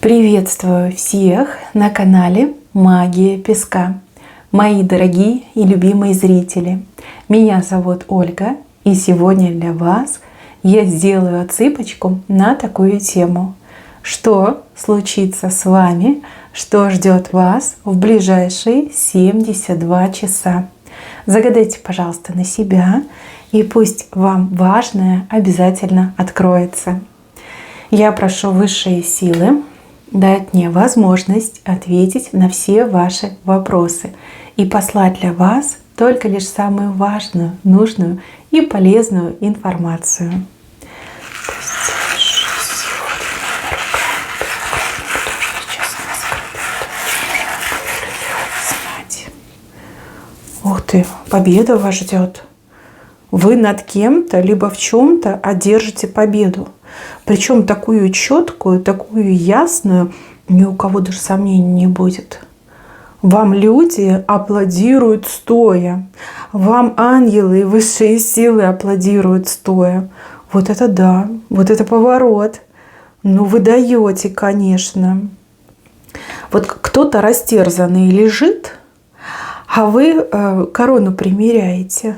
Приветствую всех на канале Магия Песка. Мои дорогие и любимые зрители, меня зовут Ольга, и сегодня для вас я сделаю отсыпочку на такую тему. Что случится с вами, что ждет вас в ближайшие 72 часа? Загадайте, пожалуйста, на себя, и пусть вам важное обязательно откроется. Я прошу высшие силы дать мне возможность ответить на все ваши вопросы и послать для вас только лишь самую важную, нужную и полезную информацию. Ух ты, победа вас ждет. Вы над кем-то, либо в чем-то одержите победу. Причем такую четкую, такую ясную, ни у кого даже сомнений не будет. Вам люди аплодируют стоя. Вам ангелы и высшие силы аплодируют стоя. Вот это да, вот это поворот. Ну вы даете, конечно. Вот кто-то растерзанный лежит, а вы корону примеряете.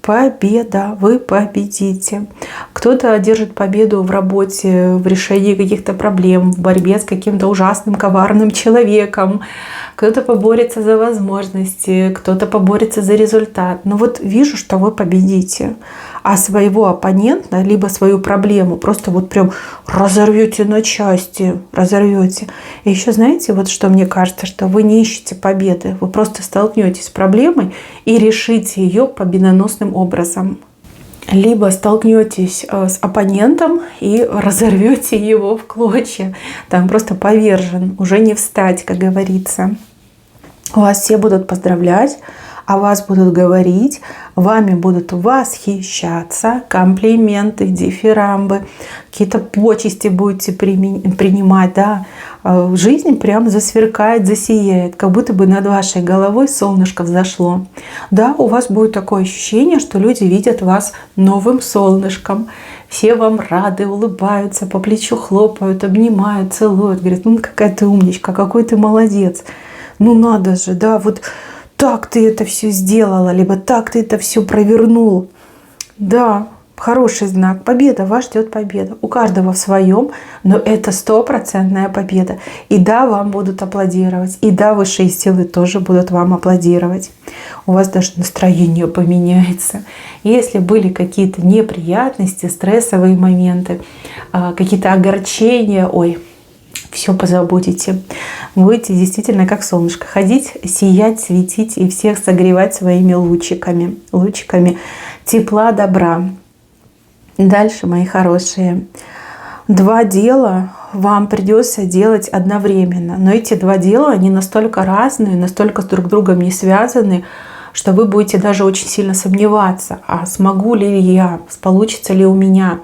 Победа, вы победите. Кто-то одержит победу в работе, в решении каких-то проблем, в борьбе с каким-то ужасным, коварным человеком. Кто-то поборется за возможности, кто-то поборется за результат. Но вот вижу, что вы победите. А своего оппонента, либо свою проблему просто вот прям разорвете на части, разорвете. И еще знаете, вот что мне кажется, что вы не ищете победы, вы просто столкнетесь с проблемой и решите ее победоносным образом. Либо столкнетесь с оппонентом и разорвете его в клочья. Там просто повержен, уже не встать, как говорится. Вас все будут поздравлять, о вас будут говорить, вами будут восхищаться, комплименты, дифирамбы, какие-то почести будете принимать, да. Жизнь прям засверкает, засияет, как будто бы над вашей головой солнышко взошло. Да, у вас будет такое ощущение, что люди видят вас новым солнышком. Все вам рады, улыбаются, по плечу хлопают, обнимают, целуют, говорят, ну какая ты умничка, какой ты молодец. Ну надо же, да, вот так ты это все сделала, либо так ты это все провернул. Да, хороший знак. Победа, вас ждет победа. У каждого в своем, но это 100% победа. И да, вам будут аплодировать. И да, высшие силы тоже будут вам аплодировать. У вас даже настроение поменяется. Если были какие-то неприятности, стрессовые моменты, какие-то огорчения, все позабудете. Будете действительно как солнышко ходить, сиять, светить и всех согревать своими лучиками тепла, добра. Дальше, мои хорошие, 2 дела вам придется делать одновременно. Но эти 2 дела, они настолько разные, настолько друг с другом не связаны, что вы будете даже очень сильно сомневаться, а смогу ли я, получится ли у меня,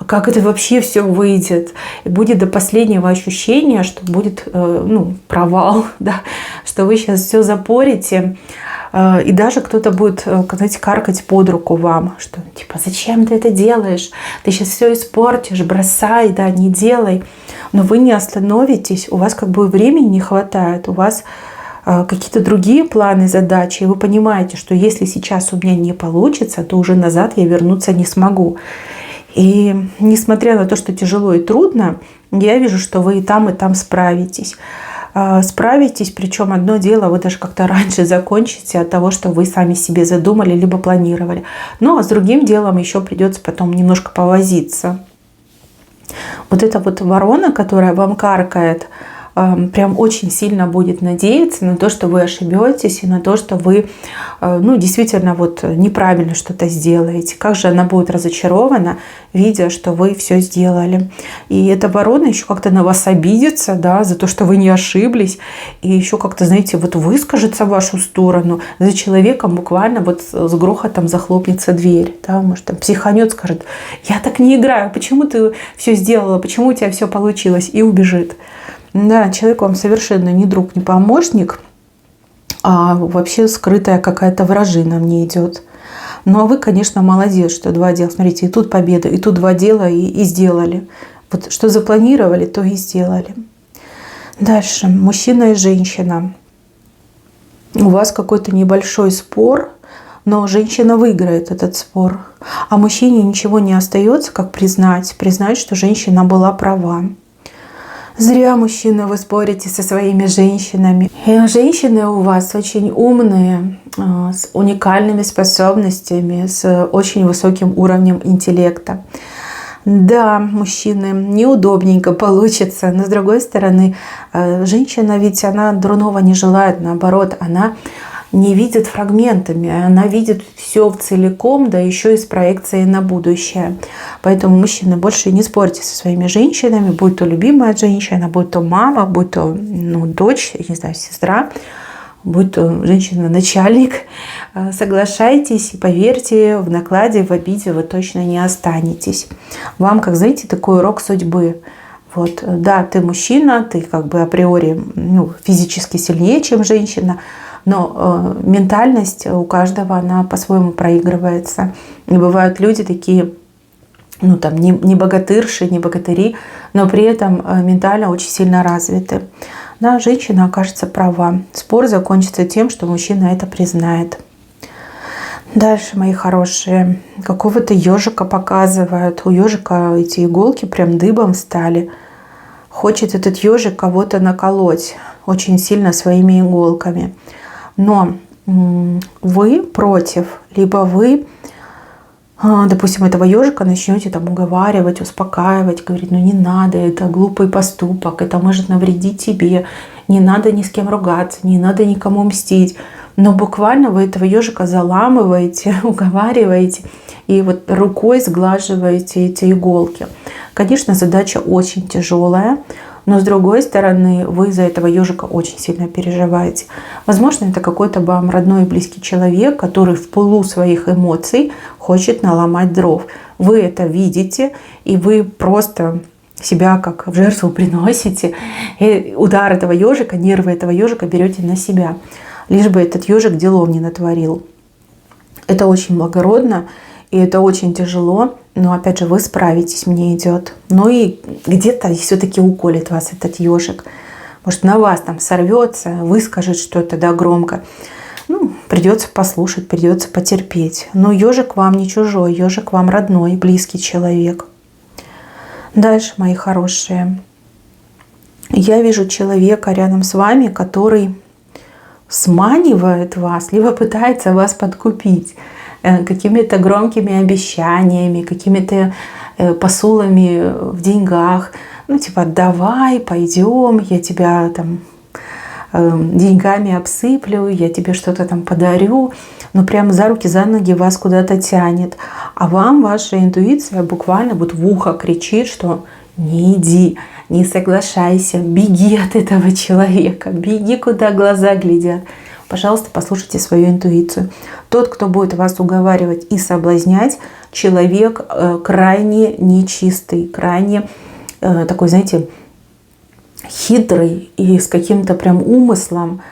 как это вообще все выйдет. И будет до последнего ощущения, что будет провал, да, что вы сейчас все запорите. И даже кто-то будет, знаете, каркать под руку вам, что типа зачем ты это делаешь? Ты сейчас все испортишь, бросай, да, не делай. Но вы не остановитесь, у вас как бы времени не хватает, у вас какие-то другие планы, задачи, и вы понимаете, что если сейчас у меня не получится, то уже назад я вернуться не смогу. И несмотря на то, что тяжело и трудно, я вижу, что вы и там справитесь. Справитесь, причем одно дело вы даже как-то раньше закончите от того, что вы сами себе задумали, либо планировали. Ну а с другим делом еще придется потом немножко повозиться. Вот эта вот ворона, которая вам каркает, прям очень сильно будет надеяться на то, что вы ошибетесь и на то, что вы действительно вот неправильно что-то сделаете. Как же она будет разочарована, видя, что вы все сделали. И эта ворона еще как-то на вас обидится, да, за то, что вы не ошиблись. И еще как-то, знаете, вот выскажется в вашу сторону. За человеком буквально вот с грохотом захлопнется дверь. Да, может, там психанет, скажет, я так не играю, почему ты все сделала, почему у тебя все получилось, и убежит. Да, человек вам совершенно не друг, не помощник, а вообще скрытая какая-то вражина мне идет. Ну а вы, конечно, молодец, что 2 дела. Смотрите, и тут победа, и тут 2 дела и сделали. Вот что запланировали, то и сделали. Дальше. Мужчина и женщина. У вас какой-то небольшой спор, но женщина выиграет этот спор. А мужчине ничего не остается, как признать, что женщина была права. Зря, мужчины, вы спорите со своими женщинами. И женщины у вас очень умные, с уникальными способностями, с очень высоким уровнем интеллекта. Да, мужчины, неудобненько получится, но с другой стороны, женщина ведь она дурного не желает, наоборот, она не видит фрагментами, она видит все целиком, да еще и с проекцией на будущее. Поэтому, мужчины, больше не спорьте со своими женщинами, будь то любимая женщина, будь то мама, будь то дочь, не знаю, сестра, будь то женщина-начальник. Соглашайтесь и поверьте, в накладе, в обиде вы точно не останетесь. Вам, как знаете, такой урок судьбы. Вот, да, ты мужчина, ты как бы априори физически сильнее, чем женщина, но ментальность у каждого, она по-своему проигрывается. И бывают люди такие, не богатырши, не богатыри, но при этом ментально очень сильно развиты. Да, женщина окажется права. Спор закончится тем, что мужчина это признает. Дальше, мои хорошие, какого-то ежика показывают. У ежика эти иголки прям дыбом стали. Хочет этот ежик кого-то наколоть очень сильно своими иголками. Но вы против, либо вы, допустим, этого ежика начнете уговаривать, успокаивать, говорить, не надо, это глупый поступок, это может навредить тебе, не надо ни с кем ругаться, не надо никому мстить. Но буквально вы этого ежика заламываете, уговариваете и вот рукой сглаживаете эти иголки. Конечно, задача очень тяжелая, но с другой стороны, вы за этого ежика очень сильно переживаете. Возможно, это какой-то вам родной и близкий человек, который в пылу своих эмоций хочет наломать дров. Вы это видите, и вы просто себя как в жертву приносите. И удар этого ежика, нервы этого ежика берете на себя. Лишь бы этот ежик делов не натворил. Это очень благородно, и это очень тяжело. Но опять же, вы справитесь, мне идет. Ну и где-то все-таки уколет вас этот ежик. Может, на вас сорвется, выскажет что-то громко. Придется послушать, придется потерпеть. Но ежик вам не чужой, ежик вам родной, близкий человек. Дальше, мои хорошие. Я вижу человека рядом с вами, который сманивает вас, либо пытается вас подкупить какими-то громкими обещаниями, какими-то посулами в деньгах. Давай, пойдем, я тебя деньгами обсыплю, я тебе что-то подарю. Но прямо за руки, за ноги вас куда-то тянет. А вам ваша интуиция буквально в ухо кричит, что не иди, не соглашайся, беги от этого человека, беги, куда глаза глядят. Пожалуйста, послушайте свою интуицию. Тот, кто будет вас уговаривать и соблазнять, человек крайне нечистый, крайне такой, знаете, хитрый и с каким-то прям умыслом,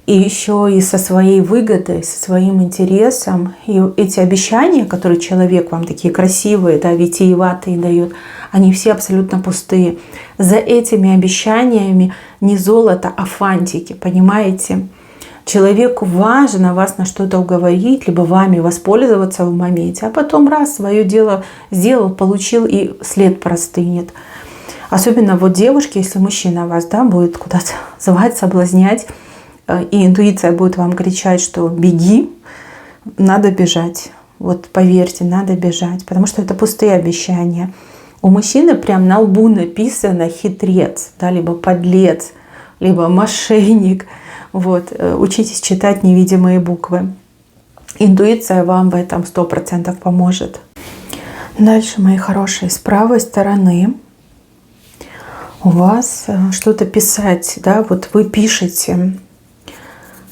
и еще и со своей выгодой, со своим интересом. И эти обещания, которые человек вам такие красивые, витиеватые дает, они все абсолютно пустые. За этими обещаниями не золото, а фантики, понимаете? Человеку важно вас на что-то уговорить, либо вами воспользоваться в моменте, а потом раз свое дело сделал, получил, и след простынет. Особенно девушки, если мужчина вас будет куда-то звать, соблазнять, и интуиция будет вам кричать, что беги, надо бежать. Поверьте, надо бежать, потому что это пустые обещания. У мужчины прям на лбу написано хитрец, либо подлец, либо мошенник. Учитесь читать невидимые буквы. Интуиция вам в этом 100% поможет. Дальше, мои хорошие, с правой стороны у вас что-то писать, вы пишете,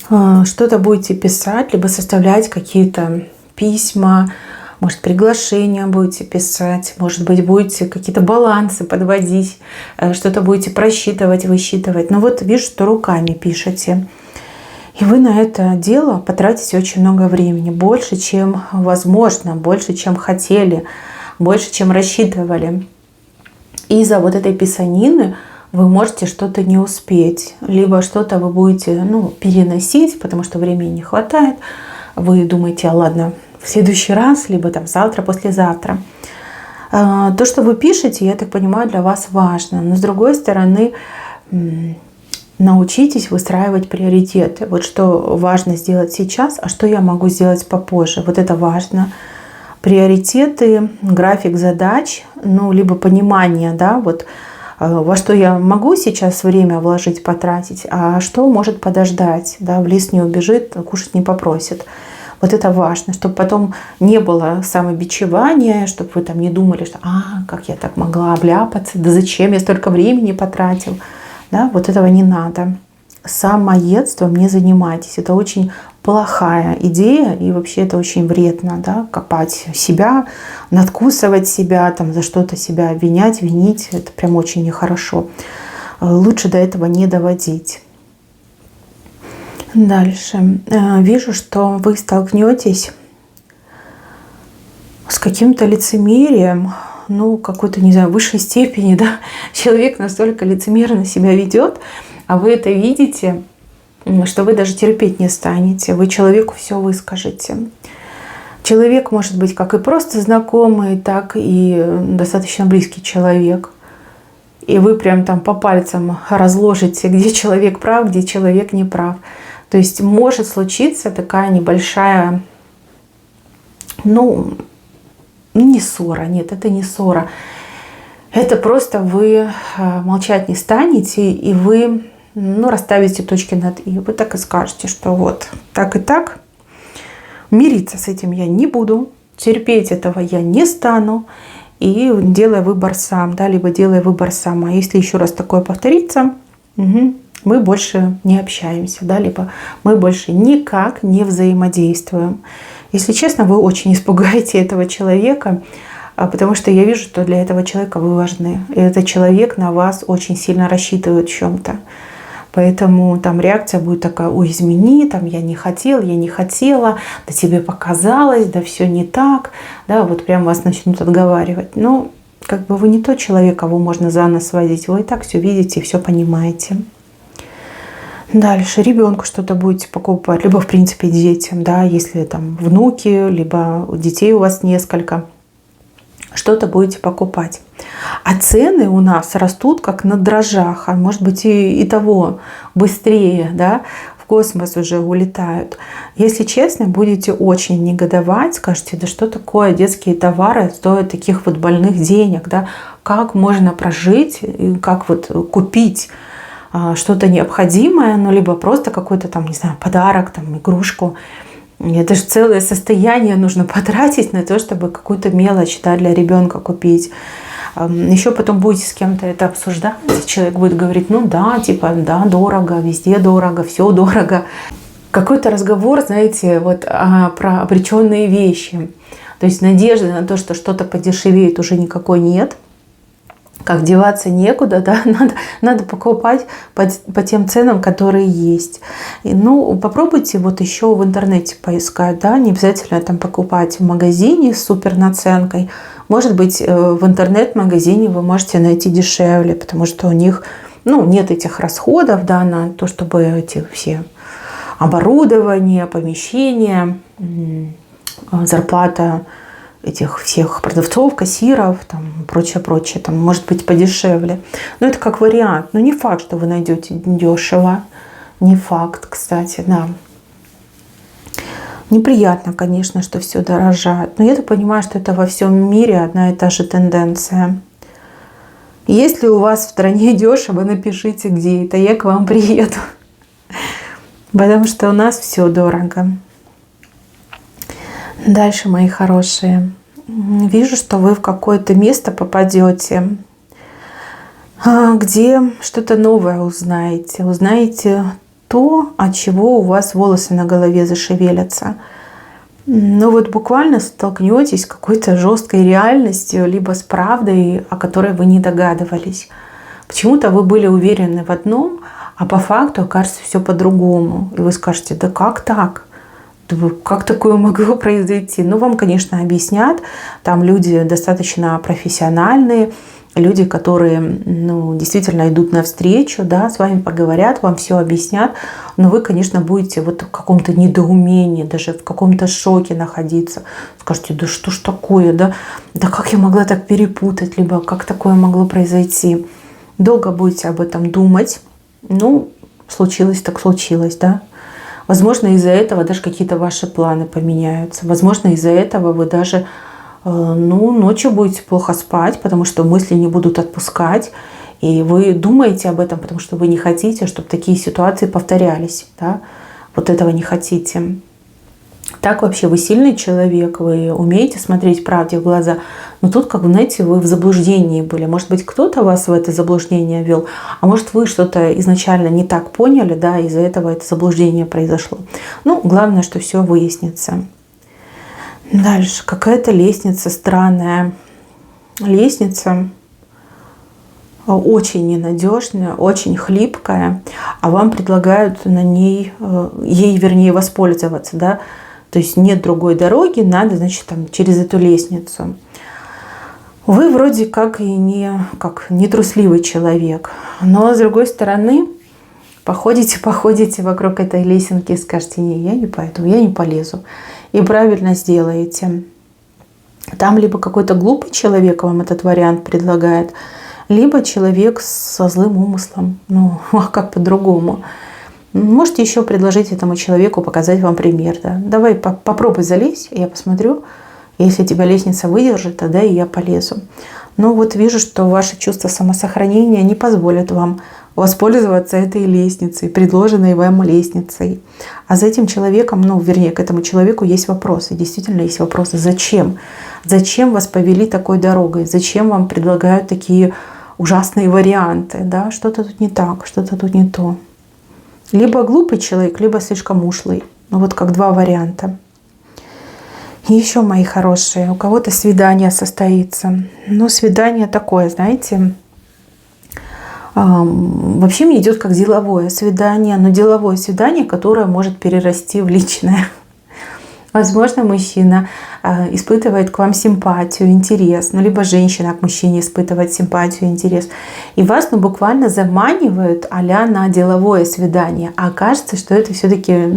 что-то будете писать, либо составлять какие-то письма, может, приглашения будете писать, может быть, будете какие-то балансы подводить, что-то будете просчитывать, высчитывать. Но вижу, что руками пишете. И вы на это дело потратите очень много времени. Больше, чем возможно, больше, чем хотели, больше, чем рассчитывали. И из-за этой писанины вы можете что-то не успеть, либо что-то вы будете переносить, потому что времени не хватает. Вы думаете, ладно, в следующий раз, либо там завтра, послезавтра. То, что вы пишете, я так понимаю, для вас важно. Но с другой стороны, научитесь выстраивать приоритеты. Вот что важно сделать сейчас, а что я могу сделать попозже. Вот это важно. Приоритеты, график задач, либо понимание, да, вот во что я могу сейчас время вложить, потратить, а что может подождать, да, в лес не убежит, кушать не попросит. Вот это важно, чтобы потом не было самобичевания, чтобы вы там не думали, что как я так могла обляпаться, да зачем я столько времени потратил. Да, вот этого не надо. Самоедством не занимайтесь. Это очень плохая идея, и вообще это очень вредно, да, копать себя, надкусывать себя, там, за что-то себя обвинять, винить. Это прям очень нехорошо. Лучше до этого не доводить. Дальше. Вижу, что вы столкнетесь с каким-то лицемерием, какой-то, не знаю, высшей степени, да. Человек настолько лицемерно себя ведет, а вы это видите, что вы даже терпеть не станете. Вы человеку все выскажете. Человек может быть как и просто знакомый, так и достаточно близкий человек. И вы прям там по пальцам разложите, где человек прав, где человек не прав. То есть может случиться такая небольшая, не ссора, нет, это не ссора. Это просто вы молчать не станете, и вы расставите точки над «и». Вы так и скажете, что вот так и так. Мириться с этим я не буду, терпеть этого я не стану. И делай выбор сам, да, либо делай выбор сама. Если еще раз такое повторится, мы больше не общаемся, да, либо мы больше никак не взаимодействуем. Если честно, вы очень испугаете этого человека, потому что я вижу, что для этого человека вы важны. И этот человек на вас очень сильно рассчитывает в чем-то. Поэтому там реакция будет такая: ой, измени, там я не хотел, я не хотела, да тебе показалось, да все не так, да, вот прям вас начнут отговаривать. Но вы не тот человек, кого можно за нос водить, вы и так все видите и все понимаете. Дальше ребенку что-то будете покупать, либо в принципе детям, да, если там внуки, либо детей у вас несколько, что-то будете покупать. А цены у нас растут как на дрожжах, а может быть и того быстрее, да, в космос уже улетают. Если честно, будете очень негодовать, скажете, да что такое, детские товары стоят таких вот больных денег, да, как можно прожить, как вот купить что-то необходимое, либо просто какой-то там, не знаю, подарок, там, игрушку. Это же целое состояние нужно потратить на то, чтобы какую-то мелочь, да, для ребенка купить. Еще потом будете с кем-то это обсуждать, человек будет говорить, да, дорого, везде дорого, все дорого. Какой-то разговор, знаете, вот про обреченные вещи. То есть надежды на то, что что-то подешевеет, уже никакой нет. Как деваться некуда, да, надо покупать по тем ценам, которые есть. И, попробуйте вот еще в интернете поискать, да, не обязательно там покупать в магазине с супер наценкой. Может быть, в интернет-магазине вы можете найти дешевле, потому что у них, нет этих расходов, да, на то, чтобы эти все оборудование, помещения, зарплата этих всех продавцов, кассиров, там, прочее, там, может быть, подешевле. Но это как вариант. Но не факт, что вы найдете дешево. Не факт, кстати, да. Неприятно, конечно, что все дорожает. Но я так понимаю, что это во всем мире одна и та же тенденция. Если у вас в стране дешево, напишите, где это. Я к вам приеду. Потому что у нас все дорого. Дальше, мои хорошие. Вижу, что вы в какое-то место попадете, где что-то новое узнаете. Узнаете то, от чего у вас волосы на голове зашевелятся. Вот буквально столкнетесь с какой-то жесткой реальностью, либо с правдой, о которой вы не догадывались. Почему-то вы были уверены в одном, а по факту окажется все по-другому. И вы скажете, да как так? Как такое могло произойти? Вам, конечно, объяснят. Там люди достаточно профессиональные, люди, которые, ну, действительно идут навстречу, да, с вами поговорят, вам все объяснят, но вы, конечно, будете вот в каком-то недоумении, даже в каком-то шоке находиться. Скажете, да что ж такое, да как я могла так перепутать, либо как такое могло произойти. Долго будете об этом думать. Ну, случилось так случилось, да. Возможно, из-за этого даже какие-то ваши планы поменяются. Возможно, из-за этого вы даже ночью будете плохо спать, потому что мысли не будут отпускать. И вы думаете об этом, потому что вы не хотите, чтобы такие ситуации повторялись. Да? Вот этого не хотите. Так вообще вы сильный человек, вы умеете смотреть правде в глаза. Но тут, как бы, знаете, вы в заблуждении были. Может быть, кто-то вас в это заблуждение ввел, а может, вы что-то изначально не так поняли, да, из-за этого это заблуждение произошло. Ну, главное, что все выяснится. Дальше. Какая-то лестница странная. Лестница очень ненадежная, очень хлипкая, а вам предлагают на ей вернее, воспользоваться, да. То есть нет другой дороги, надо, значит, там, через эту лестницу. Вы вроде как и не трусливый человек, но с другой стороны, походите вокруг этой лесенки и скажете, не, я не пойду, я не полезу. И правильно сделаете. Там либо какой-то глупый человек вам этот вариант предлагает, либо человек со злым умыслом. Ну, а как по-другому? Можете еще предложить этому человеку показать вам пример. Да? Давай попробуй залезь, я посмотрю. Если тебя лестница выдержит, тогда и я полезу. Но вот вижу, что ваши чувства самосохранения не позволят вам воспользоваться этой лестницей, предложенной вам лестницей. А за этим человеком, вернее, к этому человеку есть вопросы. Действительно есть вопросы. Зачем? Зачем вас повели такой дорогой? Зачем вам предлагают такие ужасные варианты? Да? Что-то тут не так, что-то тут не то. Либо глупый человек, либо слишком ушлый. Вот как два варианта. И еще, мои хорошие, у кого-то свидание состоится. Но свидание такое, знаете, вообще мне идет как деловое свидание, но деловое свидание, которое может перерасти в личное. Возможно, мужчина испытывает к вам симпатию, интерес, либо женщина к мужчине испытывает симпатию, интерес. И вас буквально заманивают а-ля на деловое свидание. А окажется, что это все-таки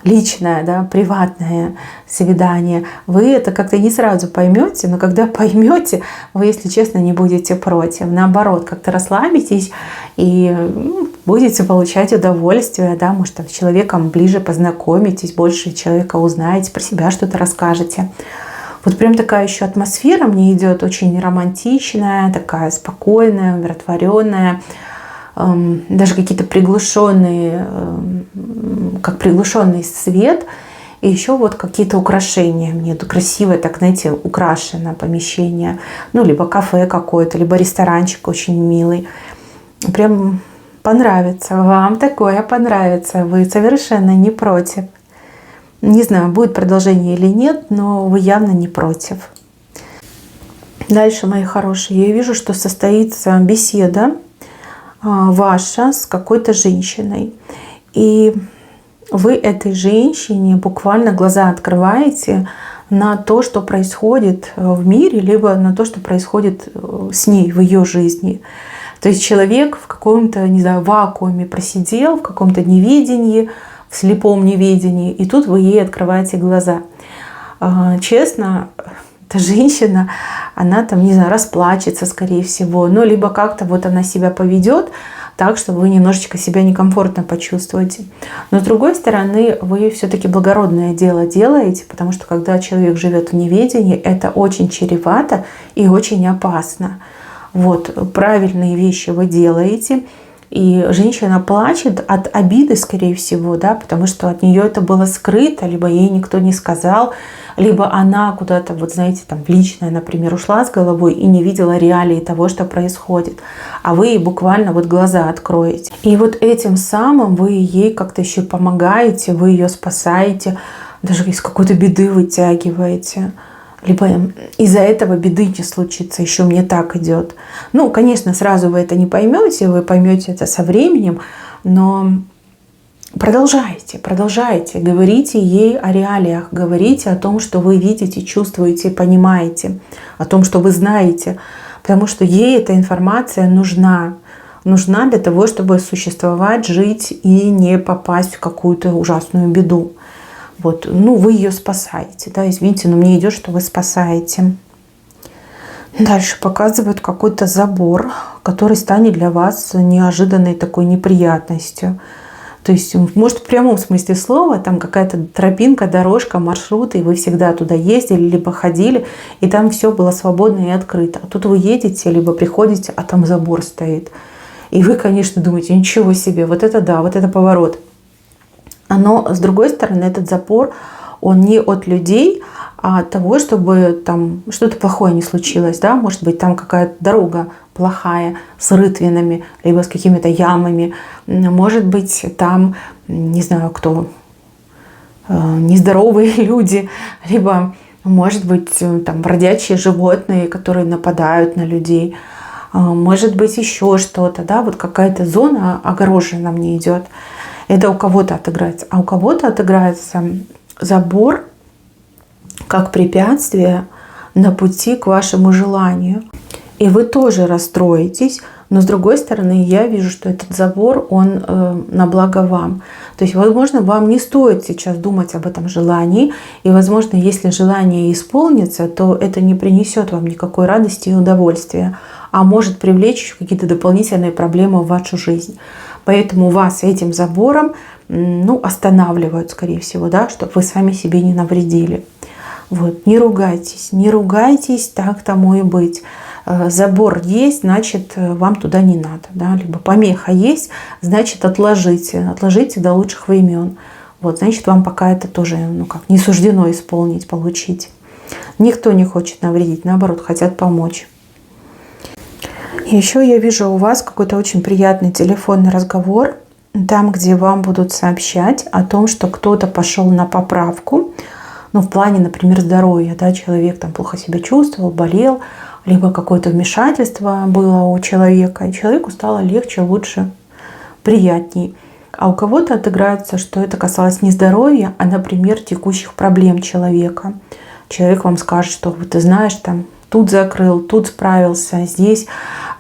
личное, да, приватное свидание. Вы это как-то не сразу поймете, но когда поймете, вы, если честно, не будете против. Наоборот, как-то расслабитесь и будете получать удовольствие, да, может, с человеком ближе познакомитесь, больше человека узнаете, про себя что-то расскажете. Вот прям такая еще атмосфера мне идет, очень романтичная, такая спокойная, умиротворенная. Даже какие-то приглушенные, как приглушенный свет, и еще вот какие-то украшения. Мне тут красивое, так, знаете, украшено помещение. Либо кафе какое-то, либо ресторанчик очень милый. Прям понравится. Вам такое понравится. Вы совершенно не против. Не знаю, будет продолжение или нет, но вы явно не против. Дальше, мои хорошие, я вижу, что состоится беседа ваша с какой-то женщиной. И вы этой женщине буквально глаза открываете на то, что происходит в мире, либо на то, что происходит с ней в ее жизни. То есть человек в каком-то, не знаю, вакууме просидел, в каком-то неведении, в слепом неведении, и тут вы ей открываете глаза. Честно, эта женщина, она там, не знаю, расплачется, скорее всего, либо как-то вот она себя поведет так, что вы немножечко себя некомфортно почувствуете. Но с другой стороны, вы все-таки благородное дело делаете, потому что когда человек живет в неведении, это очень чревато и очень опасно. Вот, правильные вещи вы делаете, и женщина плачет от обиды, скорее всего, да, потому что от нее это было скрыто, либо ей никто не сказал, либо она куда-то, вот знаете, там в личное, например, ушла с головой и не видела реалии того, что происходит. А вы ей буквально вот глаза откроете. И вот этим самым вы ей как-то еще помогаете, вы ее спасаете, даже из какой-то беды вытягиваете. Либо из-за этого беды не случится, еще мне так идет. Конечно, сразу вы это не поймете, вы поймете это со временем, но продолжайте, говорите ей о реалиях, говорите о том, что вы видите, чувствуете, понимаете, о том, что вы знаете. потому что ей эта информация нужна. Нужна для того, чтобы существовать, жить и не попасть в какую-то ужасную беду. Вот, ну, вы ее спасаете, да, извините, но мне идет, что вы спасаете. Дальше показывают какой-то забор, который станет для вас неожиданной такой неприятностью. То есть, может, в прямом смысле слова, там какая-то тропинка, дорожка, маршрут, и вы всегда туда ездили, либо ходили, и там все было свободно и открыто. А тут вы едете, либо приходите, а там забор стоит. И вы, конечно, думаете, ничего себе, вот это да, вот это поворот. Но, с другой стороны, этот запор, он не от людей, а от того, чтобы там что-то плохое не случилось. Да? Может быть, там какая-то дорога плохая, с рытвинами, либо с какими-то ямами. Может быть, там, не знаю кто, нездоровые люди, либо, может быть, там бродячие животные, которые нападают на людей. Может быть, еще что-то, да, вот какая-то зона огорожена мне идет. Это у кого-то отыграется. А у кого-то отыграется забор как препятствие на пути к вашему желанию. И вы тоже расстроитесь, но с другой стороны, я вижу, что этот забор, он на благо вам. То есть, возможно, вам не стоит сейчас думать об этом желании, и, возможно, если желание исполнится, то это не принесет вам никакой радости и удовольствия, а может привлечь какие-то дополнительные проблемы в вашу жизнь. Поэтому вас этим забором, ну, останавливают, скорее всего, да, чтобы вы сами себе не навредили. Вот, не ругайтесь, так тому и быть. Забор есть, значит, вам туда не надо, да, либо помеха есть, значит, отложите до лучших времен. Вот, значит, вам пока это тоже, ну, как не суждено исполнить, получить. Никто не хочет навредить, наоборот, хотят помочь. Еще я вижу у вас какой-то очень приятный телефонный разговор, там, где вам будут сообщать о том, что кто-то пошел на поправку, ну, в плане, например, здоровья, да, человек там плохо себя чувствовал, болел, либо какое-то вмешательство было у человека, и человеку стало легче, лучше, приятней. А у кого-то отыграется, что это касалось не здоровья, а, например, текущих проблем человека. Человек вам скажет, что ты знаешь, там, тут закрыл, тут справился, здесь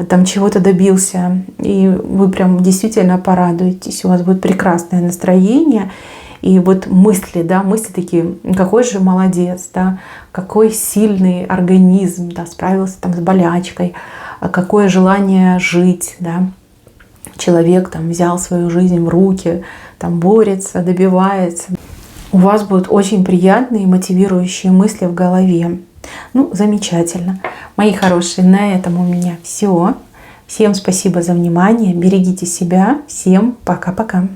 там чего-то добился. И вы прям действительно порадуетесь, у вас будет прекрасное настроение. И вот мысли, да, мысли такие, какой же молодец, да, какой сильный организм, да, справился там с болячкой, какое желание жить, да. Человек там взял свою жизнь в руки, там борется, добивается. У вас будут очень приятные, мотивирующие мысли в голове. Ну, замечательно. Мои хорошие, на этом у меня все. Всем спасибо за внимание. Берегите себя. Всем пока-пока.